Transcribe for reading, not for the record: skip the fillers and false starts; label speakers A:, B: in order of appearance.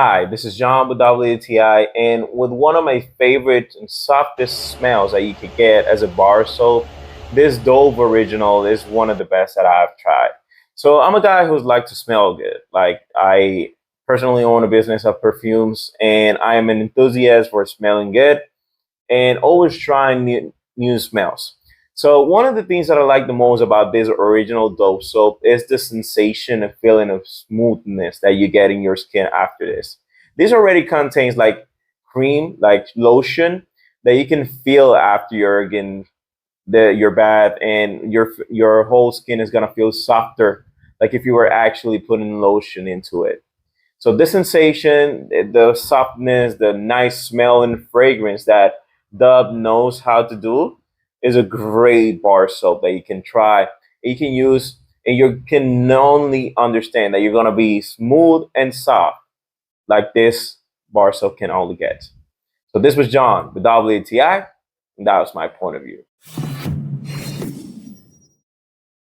A: Hi, this is John with WTI, and with one of my favorite and softest smells that you could get as a bar soap, this Dove Original is one of the best that I've tried. So I'm a guy who's like to smell good. Like I personally own a business of perfumes, and I am an enthusiast for smelling good and always trying new smells. So one of the things that I like the most about this original Dove soap is the sensation and feeling of smoothness that you get in your skin after this. This already contains like cream, like lotion that you can feel after you're getting your bath, and your whole skin is gonna feel softer, like if you were actually putting lotion into it. So this sensation, the softness, the nice smell and fragrance that Dove knows how to do is a great bar soap that you can try. You can use, and you can only understand that you're gonna be smooth and soft like this bar soap can only get. So this was John with WTI, and that was my point of view.